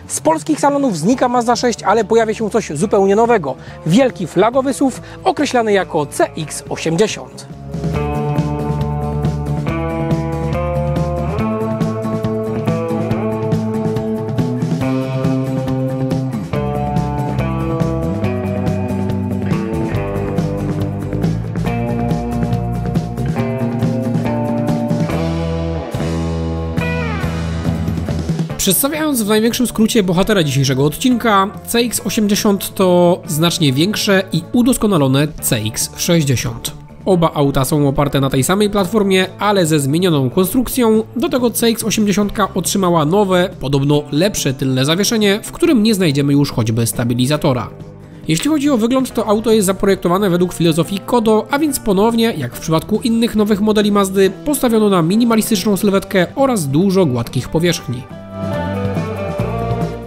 Z polskich salonów znika Mazda 6, ale pojawia się coś zupełnie nowego. Wielki flagowy SUV określany jako CX-80. Przedstawiając w największym skrócie bohatera dzisiejszego odcinka, CX-80 to znacznie większe i udoskonalone CX-60. Oba auta są oparte na tej samej platformie, ale ze zmienioną konstrukcją. Do tego CX-80 otrzymała nowe, podobno lepsze tylne zawieszenie, w którym nie znajdziemy już choćby stabilizatora. Jeśli chodzi o wygląd, to auto jest zaprojektowane według filozofii Kodo, a więc ponownie, jak w przypadku innych nowych modeli Mazdy, postawiono na minimalistyczną sylwetkę oraz dużo gładkich powierzchni.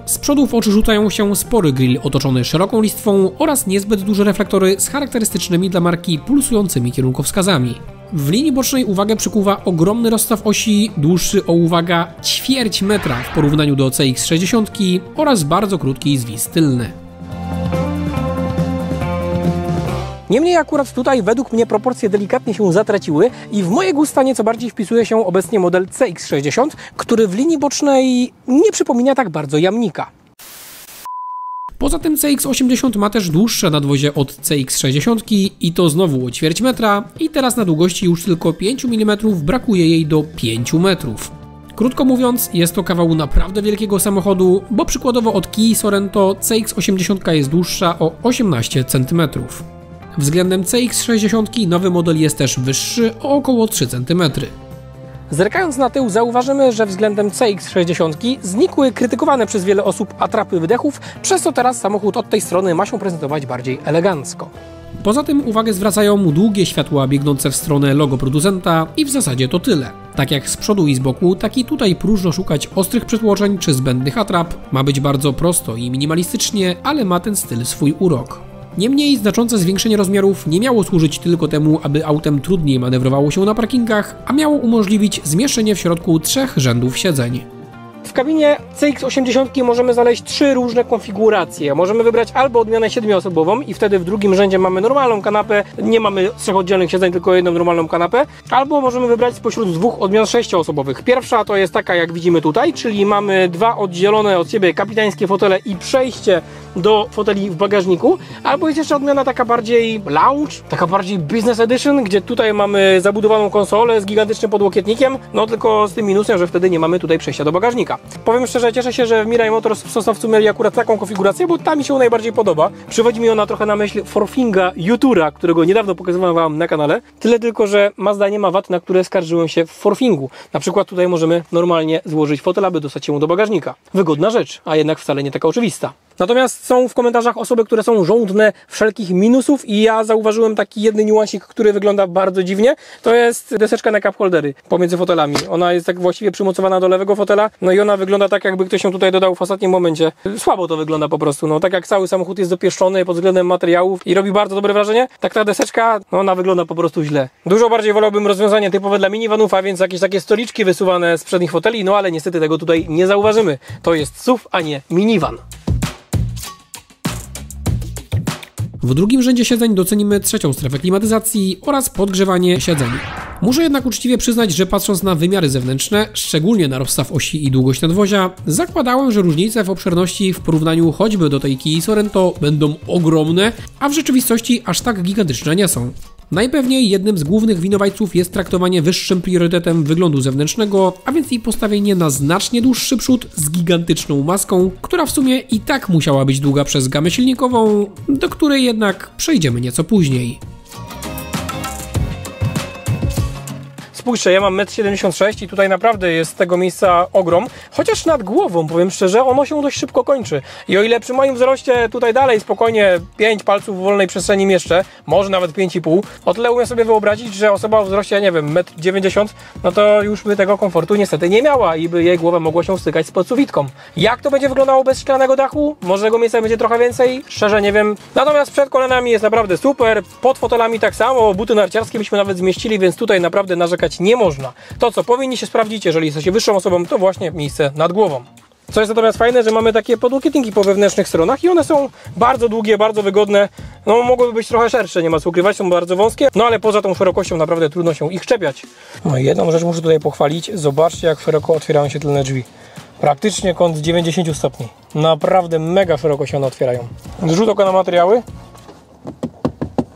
Z przodu w oczy rzucają się spory grill otoczony szeroką listwą oraz niezbyt duże reflektory z charakterystycznymi dla marki pulsującymi kierunkowskazami. W linii bocznej uwagę przykuwa ogromny rozstaw osi, dłuższy o uwaga ćwierć metra w porównaniu do CX-60 oraz bardzo krótki zwis tylny. Niemniej akurat tutaj według mnie proporcje delikatnie się zatraciły i w moje gusta nieco bardziej wpisuje się obecnie model CX-60, który w linii bocznej nie przypomina tak bardzo jamnika. Poza tym CX-80 ma też dłuższe nadwozie od CX-60 i to znowu o ćwierć metra i teraz na długości już tylko 5 mm brakuje jej do 5 metrów. Krótko mówiąc, jest to kawał naprawdę wielkiego samochodu, bo przykładowo od Kii Sorento CX-80 jest dłuższa o 18 cm. Względem CX-60 nowy model jest też wyższy o około 3 cm. Zerkając na tył zauważymy, że względem CX-60 znikły krytykowane przez wiele osób atrapy wydechów, przez co teraz samochód od tej strony ma się prezentować bardziej elegancko. Poza tym uwagę zwracają mu długie światła biegnące w stronę logo producenta i w zasadzie to tyle. Tak jak z przodu i z boku, tak i tutaj próżno szukać ostrych przytłoczeń czy zbędnych atrap. Ma być bardzo prosto i minimalistycznie, ale ma ten styl swój urok. Niemniej znaczące zwiększenie rozmiarów nie miało służyć tylko temu, aby autem trudniej manewrowało się na parkingach, a miało umożliwić zmieszczenie w środku 3 rzędów siedzeń. W kabinie CX-80 możemy znaleźć 3 różne konfiguracje. Możemy wybrać albo odmianę 7-osobową i wtedy w drugim rzędzie mamy normalną kanapę, nie mamy 3 oddzielnych siedzeń, tylko jedną normalną kanapę, albo możemy wybrać spośród 2 odmian 6-osobowych. Pierwsza to jest taka, jak widzimy tutaj, czyli mamy 2 oddzielone od siebie kapitańskie fotele i przejście do foteli w bagażniku, albo jest jeszcze odmiana taka bardziej lounge, taka bardziej business edition, gdzie tutaj mamy zabudowaną konsolę z gigantycznym podłokietnikiem, no tylko z tym minusem, że wtedy nie mamy tutaj przejścia do bagażnika. Powiem szczerze, cieszę się, że w Mirai Motors w Sosnowcu mieli akurat taką konfigurację, bo ta mi się najbardziej podoba. Przywodzi mi ona trochę na myśl Forfinga Jutura, którego niedawno pokazywałem Wam na kanale. Tyle tylko, że Mazda nie ma wad, na które skarżyłem się w Forfingu. Na przykład tutaj możemy normalnie złożyć fotel, aby dostać się do bagażnika. Wygodna rzecz, a jednak wcale nie taka oczywista. Natomiast są w komentarzach osoby, które są żądne wszelkich minusów i ja zauważyłem taki jedny niuansik, który wygląda bardzo dziwnie. To jest deseczka na cup holdery pomiędzy fotelami. Ona jest tak właściwie przymocowana do lewego fotela, no i ona wygląda tak, jakby ktoś ją tutaj dodał w ostatnim momencie. Słabo to wygląda po prostu, no tak jak cały samochód jest dopieszczony pod względem materiałów i robi bardzo dobre wrażenie, tak ta deseczka, no ona wygląda po prostu źle. Dużo bardziej wolałbym rozwiązanie typowe dla minivanów, a więc jakieś takie stoliczki wysuwane z przednich foteli, no ale niestety tego tutaj nie zauważymy. To jest SUV, a nie minivan. W drugim rzędzie siedzeń docenimy 3. strefę klimatyzacji oraz podgrzewanie siedzeń. Muszę jednak uczciwie przyznać, że patrząc na wymiary zewnętrzne, szczególnie na rozstaw osi i długość nadwozia, zakładałem, że różnice w obszerności w porównaniu choćby do tej Kii Sorento będą ogromne, a w rzeczywistości aż tak gigantyczne nie są. Najpewniej jednym z głównych winowajców jest traktowanie wyższym priorytetem wyglądu zewnętrznego, a więc i postawienie na znacznie dłuższy przód z gigantyczną maską, która w sumie i tak musiała być długa przez gamę silnikową, do której jednak przejdziemy nieco później. Spójrzcie, ja mam 1,76 m i tutaj naprawdę jest tego miejsca ogrom, chociaż nad głową, powiem szczerze, ono się dość szybko kończy. I o ile przy moim wzroście tutaj dalej spokojnie 5 palców w wolnej przestrzeni mieszczę, może nawet 5,5, o tyle umiem sobie wyobrazić, że osoba o wzroście, nie wiem, 1,90 m, no to już by tego komfortu niestety nie miała i by jej głowa mogła się stykać z podsuwitką. Jak to będzie wyglądało bez szklanego dachu? Może tego miejsca będzie trochę więcej? Szczerze nie wiem. Natomiast przed kolanami jest naprawdę super, pod fotelami tak samo, buty narciarskie byśmy nawet zmieścili, więc tutaj naprawdę narzekać nie można. To, co powinni się sprawdzić, jeżeli jesteście wyższą osobą, to właśnie miejsce nad głową. Co jest natomiast fajne, że mamy takie podłokietniki po wewnętrznych stronach i one są bardzo długie, bardzo wygodne. No mogłyby być trochę szersze, nie ma co ukrywać, są bardzo wąskie, no ale poza tą szerokością naprawdę trudno się ich czepiać. No i jedną rzecz muszę tutaj pochwalić, zobaczcie jak szeroko otwierają się tylne drzwi. Praktycznie kąt 90 stopni. Naprawdę mega szeroko się one otwierają. Rzut oka na materiały.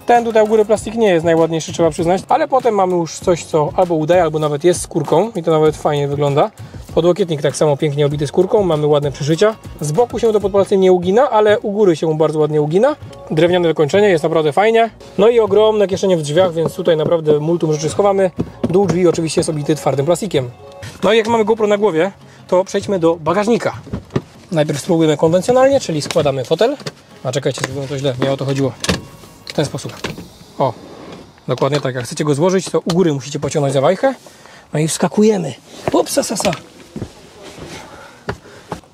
Ten tutaj u góry plastik nie jest najładniejszy, trzeba przyznać, ale potem mamy już coś, co albo udaje, albo nawet jest skórką i to nawet fajnie wygląda. Podłokietnik tak samo pięknie obity skórką, mamy ładne przyszycia. Z boku się to pod palcem nie ugina, ale u góry się bardzo ładnie ugina. Drewniane wykończenie, jest naprawdę fajnie. No i ogromne kieszenie w drzwiach, więc tutaj naprawdę multum rzeczy schowamy. Dół drzwi oczywiście jest obity twardym plastikiem. No i jak mamy GoPro na głowie, to przejdźmy do bagażnika. Najpierw spróbujemy konwencjonalnie, czyli składamy fotel. A czekajcie, zrobimy to źle, nie o to chodziło. W ten sposób. O, dokładnie tak. Jak chcecie go złożyć, to u góry musicie pociągnąć za wajchę. No i wskakujemy. Upsa, sasa.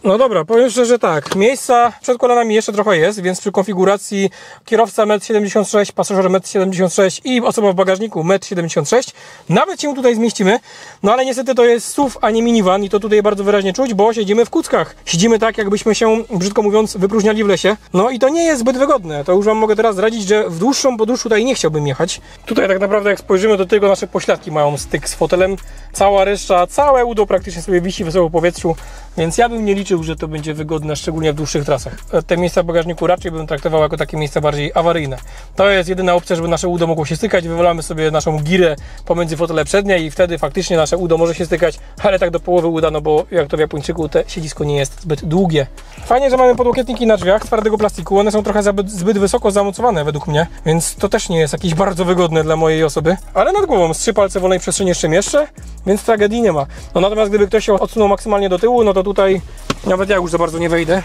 No dobra, powiem szczerze, że tak, miejsca przed kolanami jeszcze trochę jest, więc przy konfiguracji kierowca 1,76 m, pasażer 1,76 m i osoba w bagażniku 1,76 m, nawet się tutaj zmieścimy, no ale niestety to jest SUV, a nie minivan i to tutaj bardzo wyraźnie czuć, bo siedzimy w kuckach. Siedzimy tak, jakbyśmy się, brzydko mówiąc, wypróżniali w lesie, no i to nie jest zbyt wygodne. To już Wam mogę teraz zdradzić, że w dłuższą podróż tutaj nie chciałbym jechać. Tutaj tak naprawdę jak spojrzymy, do tego nasze pośladki mają styk z fotelem, cała reszta, całe udo praktycznie sobie wisi wysoko w powietrzu, więc ja bym nie liczył, że to będzie wygodne, szczególnie w dłuższych trasach. Te miejsca w bagażniku raczej bym traktował jako takie miejsca bardziej awaryjne. To jest jedyna opcja, żeby nasze udo mogło się stykać. Wywalamy sobie naszą girę pomiędzy fotele przednie i wtedy faktycznie nasze udo może się stykać, ale tak do połowy uda, no bo jak to w Japończyku, te siedzisko nie jest zbyt długie. Fajnie, że mamy podłokietniki na drzwiach z twardego plastiku. One są trochę zbyt wysoko zamocowane według mnie, więc to też nie jest jakieś bardzo wygodne dla mojej osoby. Ale nad głową z 3 palce wolnej przestrzeni jeszcze mieszczę, więc tragedii nie ma. No natomiast gdyby ktoś się odsunął maksymalnie do tyłu, no to tutaj nawet ja już za bardzo nie wejdę.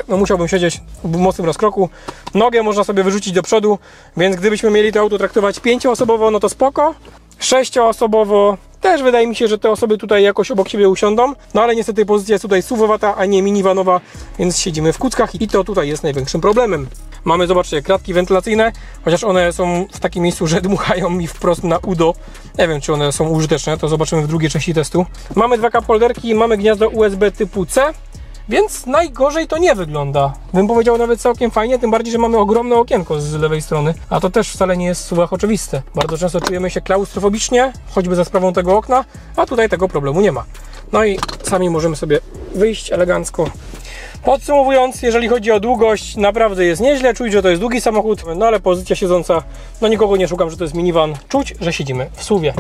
No musiałbym siedzieć w mocnym rozkroku. Nogę można sobie wyrzucić do przodu, więc gdybyśmy mieli to auto traktować 5-osobowo, no to spoko. 6-osobowo też wydaje mi się, że te osoby tutaj jakoś obok siebie usiądą. No ale niestety pozycja jest tutaj SUV-owata, a nie minivanowa, więc siedzimy w kuckach i to tutaj jest największym problemem. Mamy, zobaczcie, kratki wentylacyjne, chociaż one są w takim miejscu, że dmuchają mi wprost na udo. Nie wiem, czy one są użyteczne, to zobaczymy w drugiej części testu. Mamy 2 cup holderki, mamy gniazdo USB typu C, więc najgorzej to nie wygląda. Bym powiedział nawet całkiem fajnie, tym bardziej, że mamy ogromne okienko z lewej strony, a to też wcale nie jest w SUV-ach oczywiste. Bardzo często czujemy się klaustrofobicznie, choćby za sprawą tego okna, a tutaj tego problemu nie ma. No i sami możemy sobie wyjść elegancko. Podsumowując, jeżeli chodzi o długość, naprawdę jest nieźle, czuć, że to jest długi samochód, no ale pozycja siedząca, no nikogo nie szukam, że to jest minivan, czuć, że siedzimy w SUV-ie.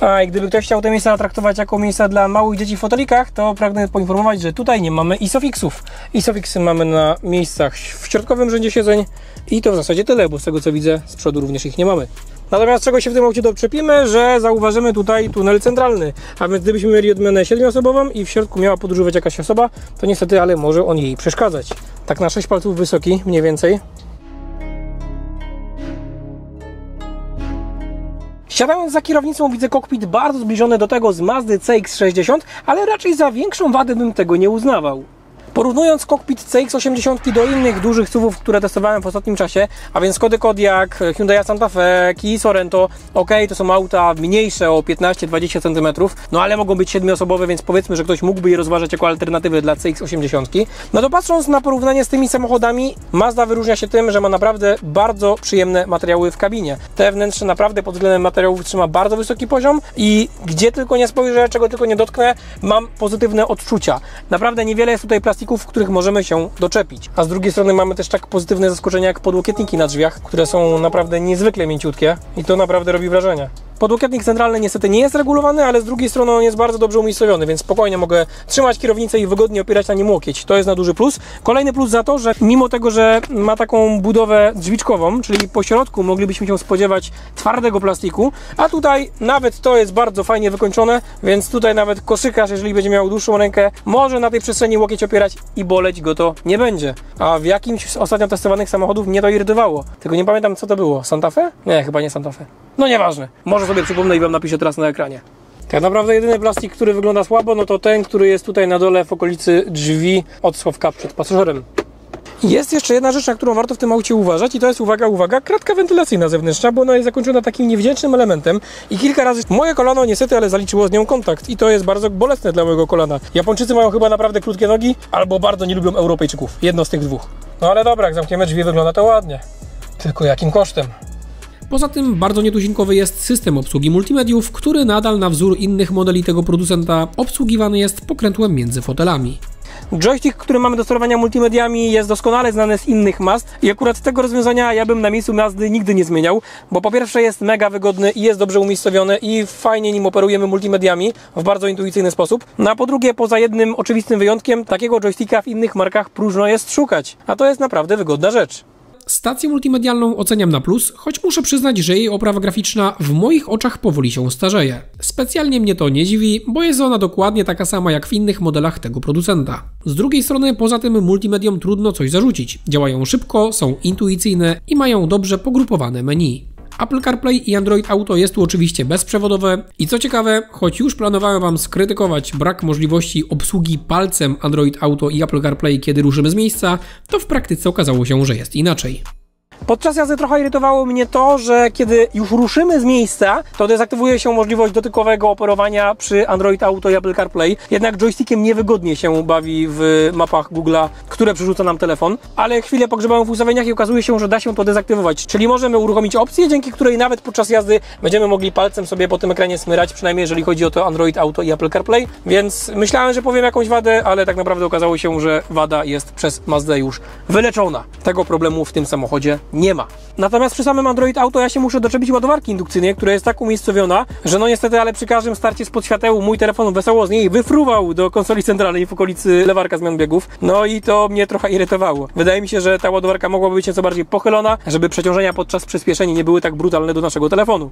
A i gdyby ktoś chciał te miejsca traktować jako miejsca dla małych dzieci w fotelikach, to pragnę poinformować, że tutaj nie mamy ISOFIX-ów. ISOFIX-y mamy na miejscach w środkowym rzędzie siedzeń i to w zasadzie tyle, bo z tego co widzę, z przodu również ich nie mamy. Natomiast czego się w tym aucie doczepimy, że zauważymy tutaj tunel centralny, a więc gdybyśmy mieli odmianę 7-osobową i w środku miała podróżować jakaś osoba, to niestety, ale może on jej przeszkadzać. Tak na 6 palców wysoki, mniej więcej. Siadając za kierownicą widzę kokpit bardzo zbliżony do tego z Mazdy CX-60, ale raczej za większą wadę bym tego nie uznawał. Porównując kokpit CX-80 do innych dużych SUV-ów, które testowałem w ostatnim czasie, a więc Kody Kodiaq, Hyundai Santa Fe, Kia Sorento, ok, to są auta mniejsze o 15-20 cm, no ale mogą być 7-osobowe, więc powiedzmy, że ktoś mógłby je rozważać jako alternatywę dla CX-80. No to patrząc na porównanie z tymi samochodami, Mazda wyróżnia się tym, że ma naprawdę bardzo przyjemne materiały w kabinie. Te wnętrze naprawdę pod względem materiałów trzyma bardzo wysoki poziom i gdzie tylko nie spojrzę, czego tylko nie dotknę, mam pozytywne odczucia. Naprawdę niewiele jest tutaj plastików, w których możemy się doczepić. A z drugiej strony mamy też tak pozytywne zaskoczenia jak podłokietniki na drzwiach, które są naprawdę niezwykle mięciutkie i to naprawdę robi wrażenie. Podłokietnik centralny niestety nie jest regulowany, ale z drugiej strony on jest bardzo dobrze umiejscowiony, więc spokojnie mogę trzymać kierownicę i wygodnie opierać na nim łokieć. To jest na duży plus. Kolejny plus za to, że mimo tego, że ma taką budowę drzwiczkową, czyli po środku moglibyśmy się spodziewać twardego plastiku, a tutaj nawet to jest bardzo fajnie wykończone, więc tutaj nawet koszykarz, jeżeli będzie miał dłuższą rękę, może na tej przestrzeni łokieć opierać i boleć go to nie będzie. A w jakimś z ostatnio testowanych samochodów mnie to irytowało. Tylko nie pamiętam, co to było. Santa Fe? Nie, chyba nie Santa Fe. No nieważne. Może sobie przypomnę i Wam napiszę teraz na ekranie. Tak naprawdę jedyny plastik, który wygląda słabo, no to ten, który jest tutaj na dole w okolicy drzwi od schowka przed pasażerem. Jest jeszcze jedna rzecz, na którą warto w tym aucie uważać i to jest, uwaga, kratka wentylacyjna zewnętrzna, bo ona jest zakończona takim niewdzięcznym elementem i kilka razy moje kolano niestety, ale zaliczyło z nią kontakt i to jest bardzo bolesne dla mojego kolana. Japończycy mają chyba naprawdę krótkie nogi albo bardzo nie lubią Europejczyków. Jedno z tych dwóch. No ale dobra, jak zamkniemy drzwi, wygląda to ładnie. Tylko jakim kosztem? Poza tym bardzo nietuzinkowy jest system obsługi multimediów, który nadal na wzór innych modeli tego producenta obsługiwany jest pokrętłem między fotelami. Joystick, który mamy do sterowania multimediami, jest doskonale znany z innych Mazd i akurat tego rozwiązania ja bym na miejscu Mazdy nigdy nie zmieniał, bo po pierwsze jest mega wygodny i jest dobrze umiejscowiony i fajnie nim operujemy multimediami w bardzo intuicyjny sposób. No a po drugie, poza jednym oczywistym wyjątkiem, takiego joysticka w innych markach próżno jest szukać, a to jest naprawdę wygodna rzecz. Stację multimedialną oceniam na plus, choć muszę przyznać, że jej oprawa graficzna w moich oczach powoli się starzeje. Specjalnie mnie to nie dziwi, bo jest ona dokładnie taka sama jak w innych modelach tego producenta. Z drugiej strony, poza tym multimediom trudno coś zarzucić. Działają szybko, są intuicyjne i mają dobrze pogrupowane menu. Apple CarPlay i Android Auto jest tu oczywiście bezprzewodowe i co ciekawe, choć już planowałem Wam skrytykować brak możliwości obsługi palcem Android Auto i Apple CarPlay, kiedy ruszymy z miejsca, to w praktyce okazało się, że jest inaczej. Podczas jazdy trochę irytowało mnie to, że kiedy już ruszymy z miejsca, to dezaktywuje się możliwość dotykowego operowania przy Android Auto i Apple CarPlay. Jednak joystickiem niewygodnie się bawi w mapach Google'a, które przerzuca nam telefon. Ale chwilę pogrzebałem w ustawieniach i okazuje się, że da się to dezaktywować. Czyli możemy uruchomić opcję, dzięki której nawet podczas jazdy będziemy mogli palcem sobie po tym ekranie smyrać, przynajmniej jeżeli chodzi o to Android Auto i Apple CarPlay. Więc myślałem, że powiem jakąś wadę, ale tak naprawdę okazało się, że wada jest przez Mazdę już wyleczona. Tego problemu w tym samochodzie nie ma. Natomiast przy samym Android Auto ja się muszę doczepić ładowarki indukcyjnej, która jest tak umiejscowiona, że no niestety, ale przy każdym starcie spod świateł mój telefon wesoło z niej wyfruwał do konsoli centralnej w okolicy lewarka zmian biegów. No i to mnie trochę irytowało. Wydaje mi się, że ta ładowarka mogłaby być nieco bardziej pochylona, żeby przeciążenia podczas przyspieszenia nie były tak brutalne do naszego telefonu.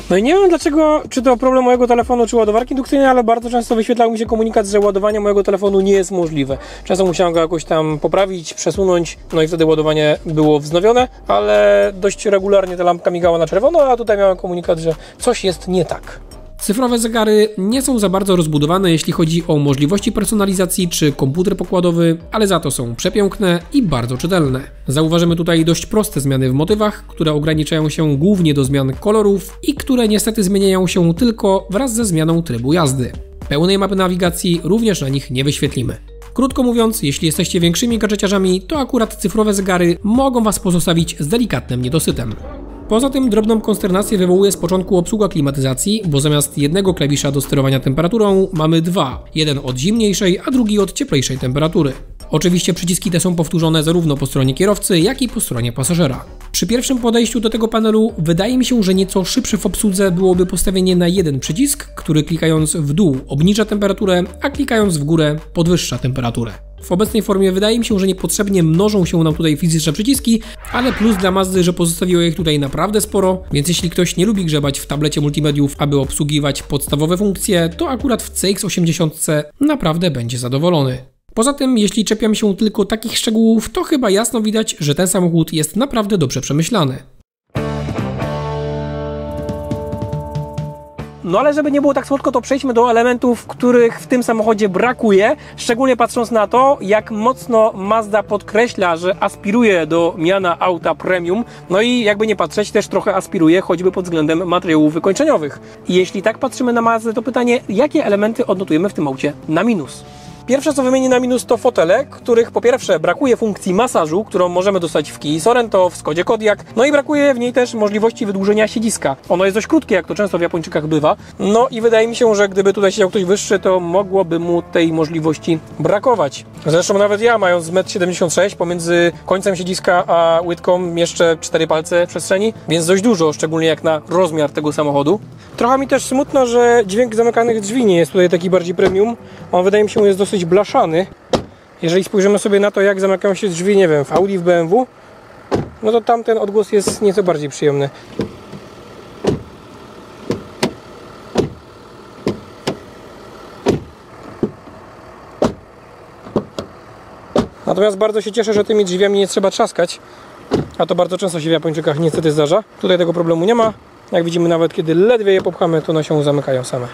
No i nie wiem dlaczego, czy to problem mojego telefonu, czy ładowarki indukcyjnej, ale bardzo często wyświetlał mi się komunikat, że ładowanie mojego telefonu nie jest możliwe. Często musiałem go jakoś tam poprawić, przesunąć, no i wtedy ładowanie było wznowione, ale dość regularnie ta lampka migała na czerwono, a tutaj miałem komunikat, że coś jest nie tak. Cyfrowe zegary nie są za bardzo rozbudowane, jeśli chodzi o możliwości personalizacji czy komputer pokładowy, ale za to są przepiękne i bardzo czytelne. Zauważymy tutaj dość proste zmiany w motywach, które ograniczają się głównie do zmian kolorów i które niestety zmieniają się tylko wraz ze zmianą trybu jazdy. Pełnej mapy nawigacji również na nich nie wyświetlimy. Krótko mówiąc, jeśli jesteście większymi gadżeciarzami, to akurat cyfrowe zegary mogą Was pozostawić z delikatnym niedosytem. Poza tym drobną konsternację wywołuje z początku obsługa klimatyzacji, bo zamiast jednego klawisza do sterowania temperaturą mamy dwa. Jeden od zimniejszej, a drugi od cieplejszej temperatury. Oczywiście przyciski te są powtórzone zarówno po stronie kierowcy, jak i po stronie pasażera. Przy pierwszym podejściu do tego panelu wydaje mi się, że nieco szybsze w obsłudze byłoby postawienie na jeden przycisk, który klikając w dół obniża temperaturę, a klikając w górę podwyższa temperaturę. W obecnej formie wydaje mi się, że niepotrzebnie mnożą się nam tutaj fizyczne przyciski, ale plus dla Mazdy, że pozostawiło ich tutaj naprawdę sporo, więc jeśli ktoś nie lubi grzebać w tablecie multimediów, aby obsługiwać podstawowe funkcje, to akurat w CX-80 naprawdę będzie zadowolony. Poza tym, jeśli czepiam się tylko takich szczegółów, to chyba jasno widać, że ten samochód jest naprawdę dobrze przemyślany. No ale żeby nie było tak słodko, to przejdźmy do elementów, których w tym samochodzie brakuje, szczególnie patrząc na to, jak mocno Mazda podkreśla, że aspiruje do miana auta premium, no i jakby nie patrzeć, też trochę aspiruje, choćby pod względem materiałów wykończeniowych. I jeśli tak patrzymy na Mazdę, to pytanie, jakie elementy odnotujemy w tym aucie na minus? Pierwsze, co wymienię na minus, to fotele, których po pierwsze brakuje funkcji masażu, którą możemy dostać w Kii Sorento, w Skodzie Kodiaq, no i brakuje w niej też możliwości wydłużenia siedziska. Ono jest dość krótkie, jak to często w Japończykach bywa, no i wydaje mi się, że gdyby tutaj siedział ktoś wyższy, to mogłoby mu tej możliwości brakować. Zresztą nawet ja, mając 1,76 m, pomiędzy końcem siedziska a łydką mieszczę 4 palce przestrzeni, więc dość dużo, szczególnie jak na rozmiar tego samochodu. Trochę mi też smutno, że dźwięk zamykanych drzwi nie jest tutaj taki bardziej premium. On wydaje mi się jest dosyć blaszany. Jeżeli spojrzymy sobie na to, jak zamykają się drzwi, nie wiem, w Audi, w BMW, no to tamten odgłos jest nieco bardziej przyjemny. Natomiast bardzo się cieszę, że tymi drzwiami nie trzeba trzaskać, a to bardzo często się w Japończykach niestety zdarza. Tutaj tego problemu nie ma. Jak widzimy, nawet kiedy ledwie je popchamy, to one się zamykają same.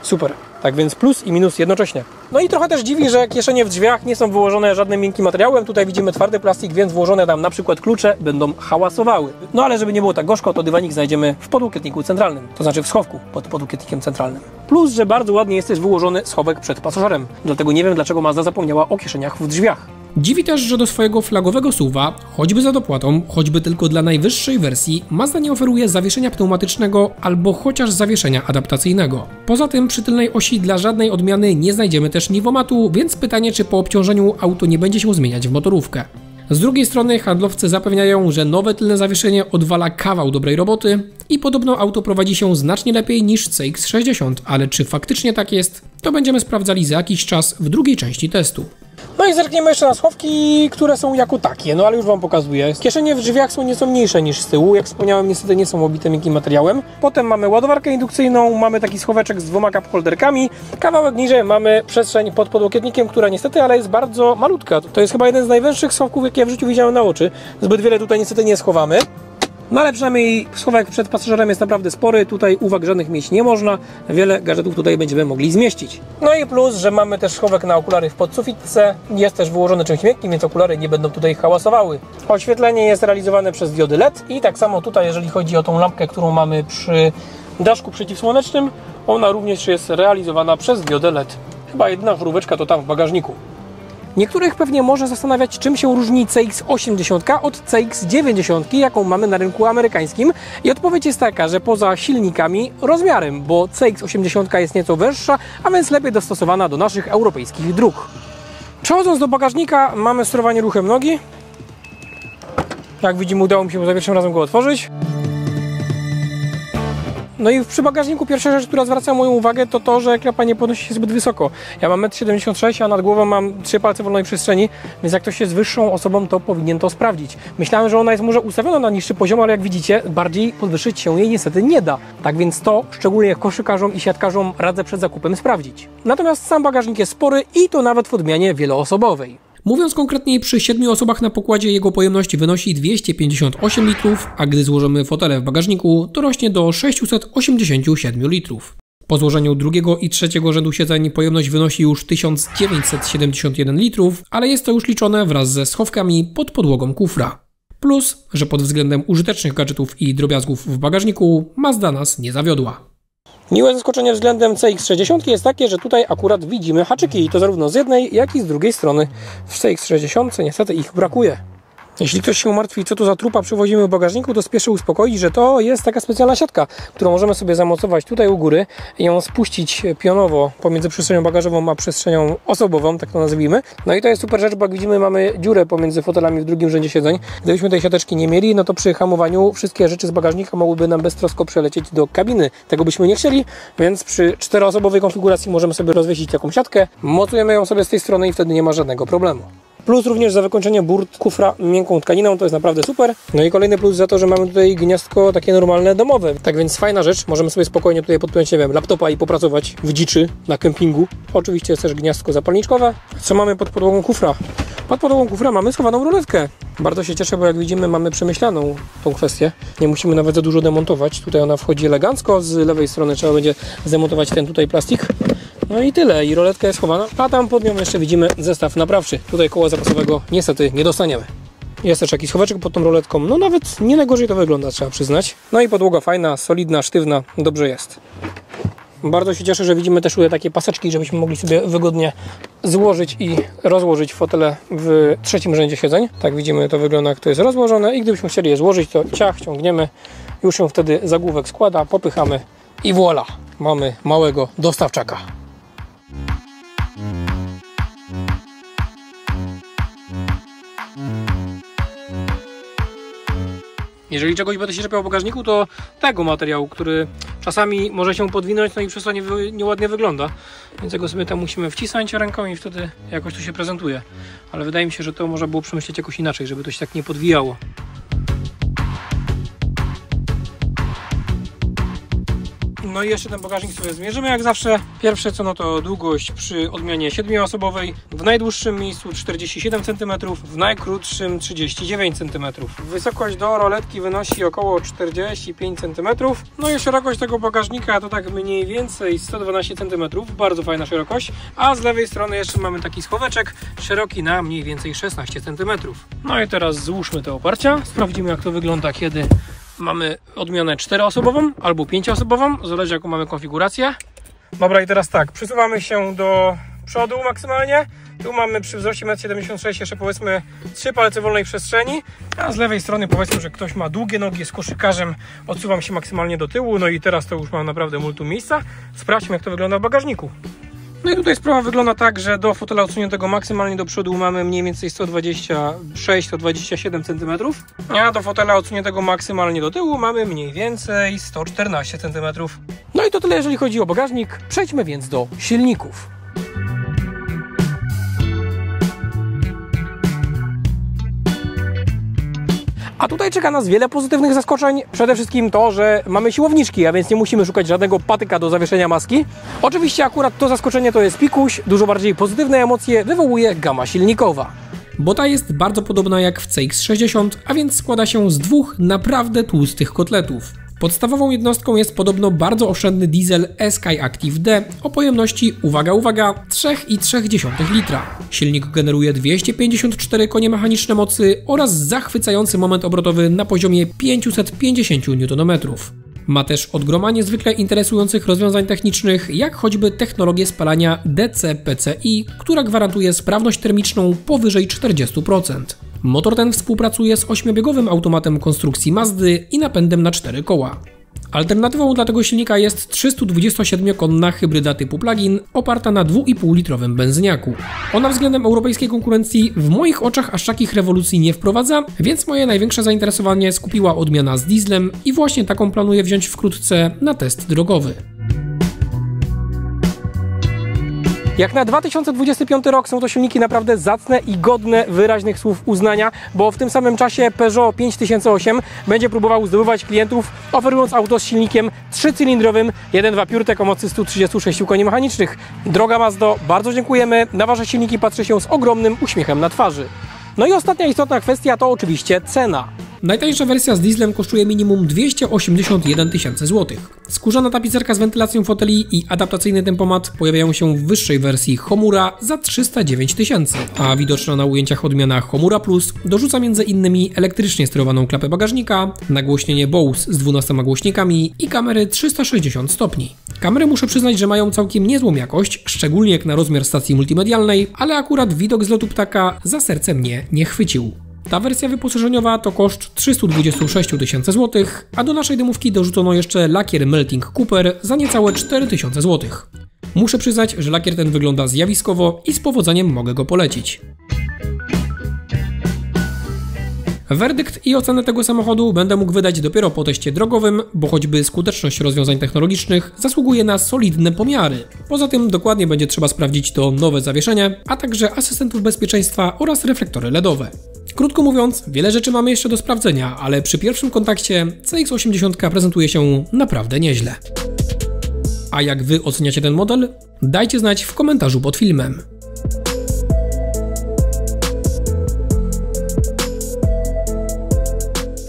Super. Tak więc plus i minus jednocześnie. No i trochę też dziwi, że kieszenie w drzwiach nie są wyłożone żadnym miękkim materiałem. Tutaj widzimy twardy plastik, więc włożone tam na przykład klucze będą hałasowały. No ale żeby nie było tak gorzko, to dywanik znajdziemy w podłokietniku centralnym. To znaczy w schowku pod podłokietnikiem centralnym. Plus, że bardzo ładnie jest też wyłożony schowek przed pasażerem. Dlatego nie wiem, dlaczego Mazda zapomniała o kieszeniach w drzwiach. Dziwi też, że do swojego flagowego SUV-a, choćby za dopłatą, choćby tylko dla najwyższej wersji, Mazda nie oferuje zawieszenia pneumatycznego albo chociaż zawieszenia adaptacyjnego. Poza tym przy tylnej osi dla żadnej odmiany nie znajdziemy też niwomatu, więc pytanie, czy po obciążeniu auto nie będzie się zmieniać w motorówkę. Z drugiej strony handlowcy zapewniają, że nowe tylne zawieszenie odwala kawał dobrej roboty i podobno auto prowadzi się znacznie lepiej niż CX-60, ale czy faktycznie tak jest, to będziemy sprawdzali za jakiś czas w drugiej części testu. No i zerkniemy jeszcze na schowki, które są jako takie, no ale już Wam pokazuję. Kieszenie w drzwiach są nieco mniejsze niż z tyłu, jak wspomniałem, niestety nie są obite miękkim materiałem. Potem mamy ładowarkę indukcyjną, mamy taki schoweczek z 2 cup holderkami. Kawałek niżej mamy przestrzeń pod podłokietnikiem, która niestety, ale jest bardzo malutka. To jest chyba jeden z najwęższych schowków, jakie ja w życiu widziałem na oczy. Zbyt wiele tutaj niestety nie schowamy. No ale przynajmniej schowek przed pasażerem jest naprawdę spory, tutaj uwag żadnych mieć nie można, wiele gadżetów tutaj będziemy mogli zmieścić. No i plus, że mamy też schowek na okulary w podsufitce, jest też wyłożony czymś miękkim, więc okulary nie będą tutaj hałasowały. Oświetlenie jest realizowane przez diody LED i tak samo tutaj, jeżeli chodzi o tą lampkę, którą mamy przy daszku przeciwsłonecznym, ona również jest realizowana przez diodę LED. Chyba jedyna choróweczka to tam w bagażniku. Niektórych pewnie może zastanawiać, czym się różni CX-80 od CX-90, jaką mamy na rynku amerykańskim. I odpowiedź jest taka, że poza silnikami, rozmiarem, bo CX-80 jest nieco wyższa, a więc lepiej dostosowana do naszych europejskich dróg. Przechodząc do bagażnika, mamy sterowanie ruchem nogi. Jak widzimy, udało mi się za pierwszym razem go otworzyć. No i przy bagażniku pierwsza rzecz, która zwraca moją uwagę, to to, że klapa nie podnosi się zbyt wysoko. Ja mam 1,76 m, a nad głową mam 3 palce wolnej przestrzeni, więc jak ktoś jest wyższą osobą, to powinien to sprawdzić. Myślałem, że ona jest może ustawiona na niższy poziom, ale jak widzicie, bardziej podwyższyć się jej niestety nie da. Tak więc to, szczególnie koszykarzom i siatkarzom, radzę przed zakupem sprawdzić. Natomiast sam bagażnik jest spory i to nawet w odmianie wieloosobowej. Mówiąc konkretniej, przy 7 osobach na pokładzie jego pojemność wynosi 258 litrów, a gdy złożymy fotele w bagażniku, to rośnie do 687 litrów. Po złożeniu drugiego i trzeciego rzędu siedzeń pojemność wynosi już 1971 litrów, ale jest to już liczone wraz ze schowkami pod podłogą kufra. Plus, że pod względem użytecznych gadżetów i drobiazgów w bagażniku Mazda nas nie zawiodła. Miłe zaskoczenie względem CX-60 jest takie, że tutaj akurat widzimy haczyki i to zarówno z jednej, jak i z drugiej strony. W CX-60 niestety ich brakuje. Jeśli ktoś się martwi, co to za trupa przywozimy w bagażniku, to spieszę uspokoić, że to jest taka specjalna siatka, którą możemy sobie zamocować tutaj u góry i ją spuścić pionowo pomiędzy przestrzenią bagażową a przestrzenią osobową, tak to nazwijmy. No i to jest super rzecz, bo jak widzimy, mamy dziurę pomiędzy fotelami w drugim rzędzie siedzeń. Gdybyśmy tej siateczki nie mieli, no to przy hamowaniu wszystkie rzeczy z bagażnika mogłyby nam beztrosko przelecieć do kabiny. Tego byśmy nie chcieli, więc przy 4-osobowej konfiguracji możemy sobie rozwiesić taką siatkę, mocujemy ją sobie z tej strony i wtedy nie ma żadnego problemu. Plus również za wykończenie burt kufra miękką tkaniną, to jest naprawdę super. No i kolejny plus za to, że mamy tutaj gniazdko takie normalne domowe. Tak więc fajna rzecz, możemy sobie spokojnie tutaj podpiąć, nie wiem, laptopa i popracować w dziczy na kempingu. Oczywiście jest też gniazdko zapalniczkowe. Co mamy pod podłogą kufra? Pod podłogą kufra mamy schowaną ruletkę. Bardzo się cieszę, bo jak widzimy, mamy przemyślaną tą kwestię. Nie musimy nawet za dużo demontować. Tutaj ona wchodzi elegancko, z lewej strony trzeba będzie zdemontować ten tutaj plastik. No i tyle, i roletka jest schowana, a tam pod nią jeszcze widzimy zestaw naprawczy. Tutaj koła zapasowego niestety nie dostaniemy. Jest też jakiś schoweczek pod tą roletką, no nawet nie najgorzej to wygląda, trzeba przyznać. No i podłoga fajna, solidna, sztywna, dobrze jest. Bardzo się cieszę, że widzimy też tutaj takie paseczki, żebyśmy mogli sobie wygodnie złożyć i rozłożyć fotele w trzecim rzędzie siedzeń. Tak widzimy, to wygląda, jak to jest rozłożone i gdybyśmy chcieli je złożyć, to ciach, ciągniemy, już się wtedy zagłówek składa, popychamy i voilà, mamy małego dostawczaka. Jeżeli czegoś będę się czepiał w bagażniku, to tego materiału, który czasami może się podwinąć, no i przez to nieładnie wygląda. Więc tego sobie tam musimy wcisnąć ręką i wtedy jakoś to się prezentuje. Ale wydaje mi się, że to można było przemyśleć jakoś inaczej, żeby to się tak nie podwijało. No i jeszcze ten bagażnik sobie zmierzymy jak zawsze. Pierwsze co, no to długość przy odmianie 7-osobowej, w najdłuższym miejscu 47 cm, w najkrótszym 39 cm. Wysokość do roletki wynosi około 45 cm. No i szerokość tego bagażnika to tak mniej więcej 112 cm, bardzo fajna szerokość, a z lewej strony jeszcze mamy taki schoweczek szeroki na mniej więcej 16 cm. No i teraz złóżmy te oparcia, sprawdzimy jak to wygląda, kiedy mamy odmianę 4-osobową albo 5-osobową, zależy jaką mamy konfigurację. Dobra, i teraz tak, przesuwamy się do przodu maksymalnie. Tu mamy przy wzroście 1,76 m jeszcze powiedzmy 3 palce wolnej przestrzeni, a z lewej strony powiedzmy, że ktoś ma długie nogi, jest koszykarzem, odsuwam się maksymalnie do tyłu, no i teraz to już mam naprawdę multum miejsca. Sprawdźmy jak to wygląda w bagażniku. No i tutaj sprawa wygląda tak, że do fotela odsuniętego maksymalnie do przodu mamy mniej więcej 126-127 cm, a do fotela odsuniętego maksymalnie do tyłu mamy mniej więcej 114 cm. No i to tyle jeżeli chodzi o bagażnik, przejdźmy więc do silników. A tutaj czeka nas wiele pozytywnych zaskoczeń. Przede wszystkim to, że mamy siłowniczki, a więc nie musimy szukać żadnego patyka do zawieszenia maski. Oczywiście akurat to zaskoczenie to jest pikuś, dużo bardziej pozytywne emocje wywołuje gama silnikowa. Bo ta jest bardzo podobna jak w CX-60, a więc składa się z dwóch naprawdę tłustych kotletów. Podstawową jednostką jest podobno bardzo oszczędny diesel Skyactiv D o pojemności, uwaga, 3,3 litra. Silnik generuje 254 konie mechaniczne mocy oraz zachwycający moment obrotowy na poziomie 550 Nm. Ma też od groma niezwykle interesujących rozwiązań technicznych, jak choćby technologię spalania DC-PCI, która gwarantuje sprawność termiczną powyżej 40%. Motor ten współpracuje z 8-biegowym automatem konstrukcji Mazdy i napędem na 4 koła. Alternatywą dla tego silnika jest 327-konna hybryda typu plug-in oparta na 2,5-litrowym benzyniaku. Ona względem europejskiej konkurencji w moich oczach aż takich rewolucji nie wprowadza, więc moje największe zainteresowanie skupiła odmiana z dieslem i właśnie taką planuję wziąć wkrótce na test drogowy. Jak na 2025 rok są to silniki naprawdę zacne i godne wyraźnych słów uznania, bo w tym samym czasie Peugeot 5008 będzie próbował zdobywać klientów, oferując auto z silnikiem 3-cylindrowym 1.2 PureTech o mocy 136 koni mechanicznych. Droga Mazdo, bardzo dziękujemy, na Wasze silniki patrzę się z ogromnym uśmiechem na twarzy. No i ostatnia istotna kwestia to oczywiście cena. Najtańsza wersja z dieslem kosztuje minimum 281 tysięcy złotych. Skórzana tapicerka z wentylacją foteli i adaptacyjny tempomat pojawiają się w wyższej wersji Homura za 309 tysięcy, a widoczna na ujęciach odmiana Homura Plus dorzuca m.in. elektrycznie sterowaną klapę bagażnika, nagłośnienie Bose z 12 głośnikami i kamery 360 stopni. Kamery muszę przyznać, że mają całkiem niezłą jakość, szczególnie jak na rozmiar stacji multimedialnej, ale akurat widok z lotu ptaka za serce mnie nie chwycił. Ta wersja wyposażeniowa to koszt 326 tysięcy złotych, a do naszej dymówki dorzucono jeszcze lakier Melting Cooper za niecałe 4000 złotych. Muszę przyznać, że lakier ten wygląda zjawiskowo i z powodzeniem mogę go polecić. Werdykt i ocenę tego samochodu będę mógł wydać dopiero po teście drogowym, bo choćby skuteczność rozwiązań technologicznych zasługuje na solidne pomiary. Poza tym dokładnie będzie trzeba sprawdzić to nowe zawieszenie, a także asystentów bezpieczeństwa oraz reflektory LEDowe. Krótko mówiąc, wiele rzeczy mamy jeszcze do sprawdzenia, ale przy pierwszym kontakcie CX-80 prezentuje się naprawdę nieźle. A jak Wy oceniacie ten model? Dajcie znać w komentarzu pod filmem.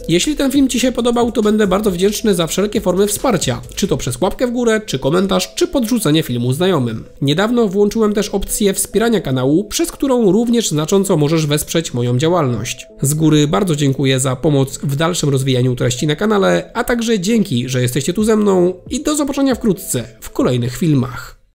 Jeśli ten film Ci się podobał, to będę bardzo wdzięczny za wszelkie formy wsparcia, czy to przez łapkę w górę, czy komentarz, czy podrzucenie filmu znajomym. Niedawno włączyłem też opcję wspierania kanału, przez którą również znacząco możesz wesprzeć moją działalność. Z góry bardzo dziękuję za pomoc w dalszym rozwijaniu treści na kanale, a także dzięki, że jesteście tu ze mną i do zobaczenia wkrótce w kolejnych filmach.